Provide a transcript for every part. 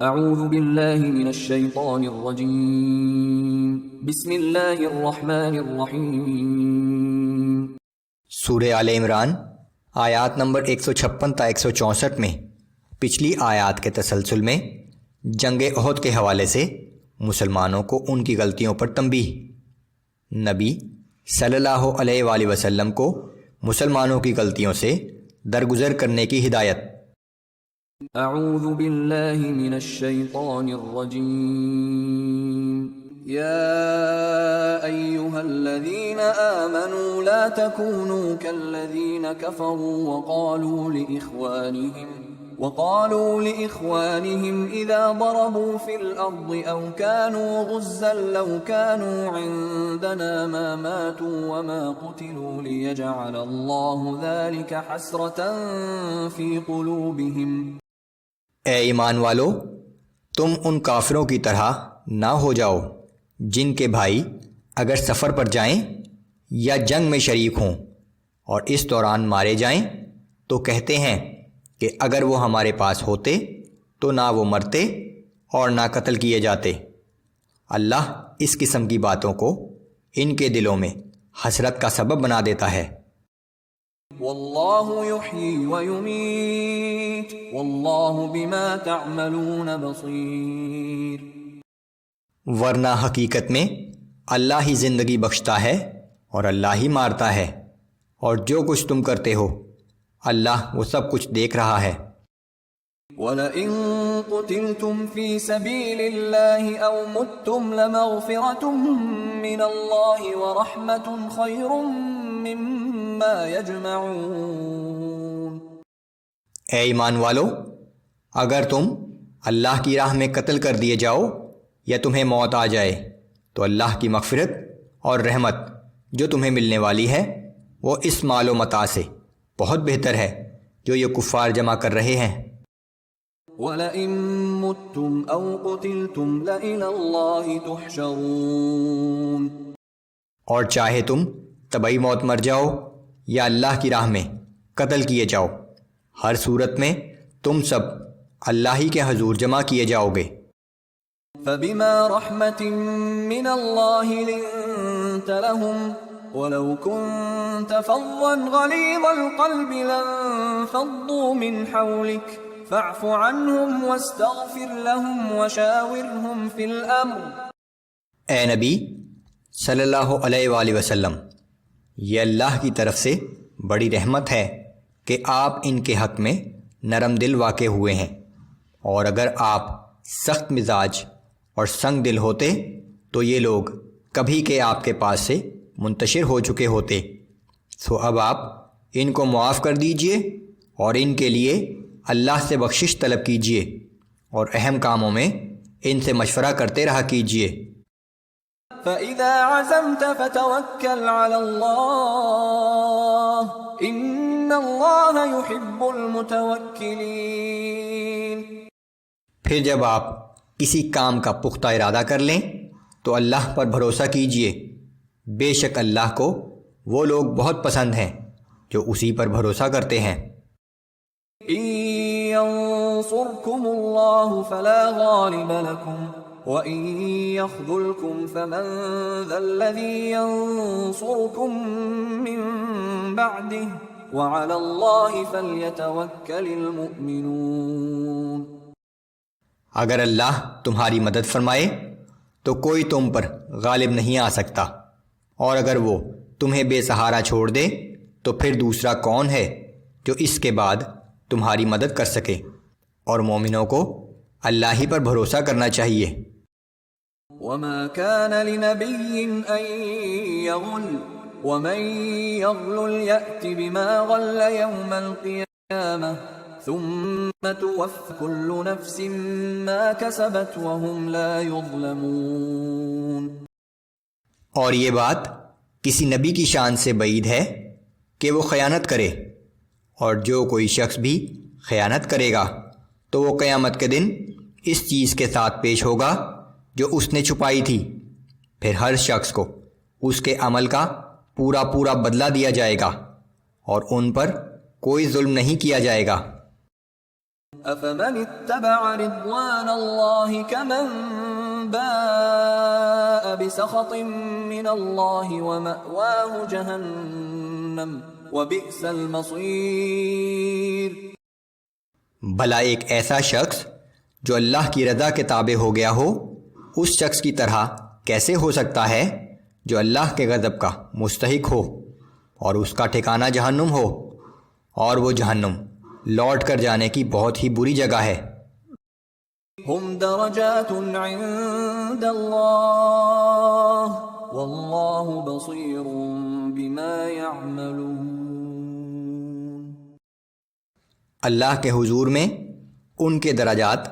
اعوذ باللہ من الشیطان الرجیم بسم اللہ الرحمن الرحیم۔ سورہ آل عمران آیات نمبر 156 تا 164 میں پچھلی آیات کے تسلسل میں جنگ احد کے حوالے سے مسلمانوں کو ان کی غلطیوں پر تنبیہ، نبی صلی اللہ علیہ وآلہ وسلم کو مسلمانوں کی غلطیوں سے درگزر کرنے کی ہدایت۔ اعوذ باللہ من الشیطان الرجیم یا ایہا الذین آمنوا لا تکونوا کالذین کفروا وقالوا لإخوانهم إذا ضربوا في الأرض أو كانوا غزا لو كانوا عندنا ما ماتوا وما قتلوا ليجعل الله ذلك حسرة في قلوبهم۔ اے ایمان والو، تم ان کافروں کی طرح نہ ہو جاؤ جن کے بھائی اگر سفر پر جائیں یا جنگ میں شریک ہوں اور اس دوران مارے جائیں تو کہتے ہیں کہ اگر وہ ہمارے پاس ہوتے تو نہ وہ مرتے اور نہ قتل کیے جاتے۔ اللہ اس قسم کی باتوں کو ان کے دلوں میں حسرت کا سبب بنا دیتا ہے۔ واللہ یحیی ویمیت واللہ بما تعملون بصیر۔ ورنہ حقیقت میں اللہ ہی زندگی بخشتا ہے اور اللہ ہی مارتا ہے، اور جو کچھ تم کرتے ہو اللہ وہ سب کچھ دیکھ رہا ہے۔ وَلَئِن قُتِلْتُمْ فِي سَبِيلِ اللَّهِ أَوْ مُتُّمْ لَمَغْفِرَةٌ مِّنَ اللَّهِ وَرَحْمَةٌ خَيْرٌ مِّمَّا يَجْمَعُونَ۔ اے ایمان والو، اگر تم اللہ کی راہ میں قتل کر دیے جاؤ یا تمہیں موت آ جائے تو اللہ کی مغفرت اور رحمت جو تمہیں ملنے والی ہے وہ اس مال و متاع سے بہت بہتر ہے جو یہ کفار جمع کر رہے ہیں۔ وَلَئِن مُتُّمْ أَوْ قُتِلْتُمْ لَإِلَى اللَّهِ تُحْشَرُونَ۔ اور چاہے تم طبعی موت مر جاؤ یا اللہ کی راہ میں قتل کیے جاؤ، ہر صورت میں تم سب اللہ ہی کے حضور جمع کیے جاؤ گے۔ فَبِمَا رَحْمَةٍ مِّنَ اللَّهِ لِنتَ لَهُمْ وَلَوْ كُنْتَ فَظًّا غَلِيظَ الْقَلْبِ لَانفَضُّوا مِنْ حَوْلِكَ فَاعْفُ عَنْهُمْ وَاسْتَغْفِرْ لَهُمْ وَشَاوِرْهُمْ فِي الْأَمْرِ۔ اے نبی صلی اللہ علیہ وآلہ وسلم، یہ اللہ کی طرف سے بڑی رحمت ہے کہ آپ ان کے حق میں نرم دل واقع ہوئے ہیں، اور اگر آپ سخت مزاج اور سنگ دل ہوتے تو یہ لوگ کبھی کے آپ کے پاس سے منتشر ہو چکے ہوتے۔ سو اب آپ ان کو معاف کر دیجئے اور ان کے لیے اللہ سے بخشش طلب کیجئے، اور اہم کاموں میں ان سے مشورہ کرتے رہا کیجئے۔ فَإِذَا عَزَمْتَ فَتَوَكَّلْ عَلَى اللَّهِ إِنَّ اللَّهَ يُحِبُّ الْمُتَوَكِّلِينَ۔ پھر جب آپ کسی کام کا پختہ ارادہ کر لیں تو اللہ پر بھروسہ کیجئے، بے شک اللہ کو وہ لوگ بہت پسند ہیں جو اسی پر بھروسہ کرتے ہیں۔ إِن يَنصُرْكُمُ اللَّهُ فَلَا غَالِبَ لَكُمْ وَإِن يَخْذُلْكُمْ فَمَن ذَا الَّذِي يَنصُرُكُم مِّن بَعْدِهِ وَعَلَى اللَّهِ فَلْيَتَوَكَّلِ الْمُؤْمِنُونَ۔ اگر اللہ تمہاری مدد فرمائے تو کوئی تم پر غالب نہیں آ سکتا، اور اگر وہ تمہیں بے سہارا چھوڑ دے تو پھر دوسرا کون ہے جو اس کے بعد تمہاری مدد کر سکے، اور مومنوں کو اللہ ہی پر بھروسہ کرنا چاہیے۔ وَمَا كَانَ لِنَبِيٍّ أَن يَغُلَّ وَمَن يَغْلُلْ يَأْتِ بِمَا غَلَّ يَوْمَ الْقِيَامَةِ ثُمَّ تُوَفَّى كُلُّ نَفْسٍ مَا كَسَبَتْ وَهُمْ لَا يُظْلَمُونَ۔ اور یہ بات کسی نبی کی شان سے بعید ہے کہ وہ خیانت کرے، اور جو کوئی شخص بھی خیانت کرے گا تو وہ قیامت کے دن اس چیز کے ساتھ پیش ہوگا جو اس نے چھپائی تھی، پھر ہر شخص کو اس کے عمل کا پورا بدلہ دیا جائے گا، اور ان پر کوئی ظلم نہیں کیا جائے گا۔ أفمن اتبع رضوان الله كمن باء بسخط من الله ومأواه جهنم وبئس المصير. بھلا ایک ایسا شخص جو اللہ کی رضا کے تابع ہو گیا ہو اس شخص کی طرح کیسے ہو سکتا ہے جو اللہ کے غضب کا مستحق ہو اور اس کا ٹھکانہ جہنم ہو، اور وہ جہنم لوٹ کر جانے کی بہت ہی بری جگہ ہے. هم درجات عند الله والله بصير بما يعملون. اللہ کے حضور میں ان کے درجات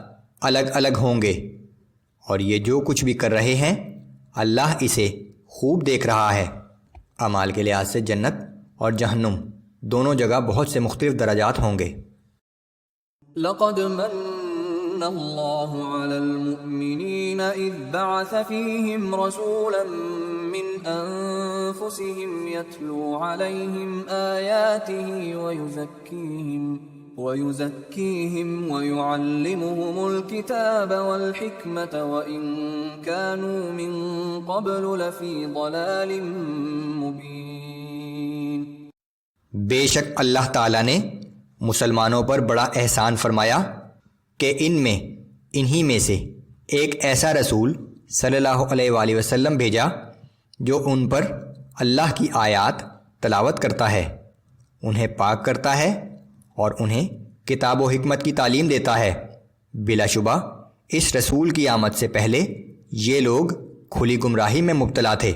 الگ الگ ہوں گے، اور یہ جو کچھ بھی کر رہے ہیں اللہ اسے خوب دیکھ رہا ہے. اعمال کے لحاظ سے جنت اور جہنم دونوں جگہ بہت سے مختلف درجات ہوں گے. لقد من اللہ علی المؤمنین اذ بعث فیہم رسولا من انفسہم یتلو علیہم آیاتہ ویزکیہم ویعلمہم الکتاب والحکمت وإن كانوا من قبل لفی ضلال مبین. بے شک اللہ تعالیٰ نے مسلمانوں پر بڑا احسان فرمایا کہ انہی میں سے ایک ایسا رسول صلی اللہ علیہ وآلہ وسلم بھیجا جو ان پر اللہ کی آیات تلاوت کرتا ہے، انہیں پاک کرتا ہے اور انہیں کتاب و حکمت کی تعلیم دیتا ہے. بلا شبہ اس رسول کی آمد سے پہلے یہ لوگ کھلی گمراہی میں مبتلا تھے.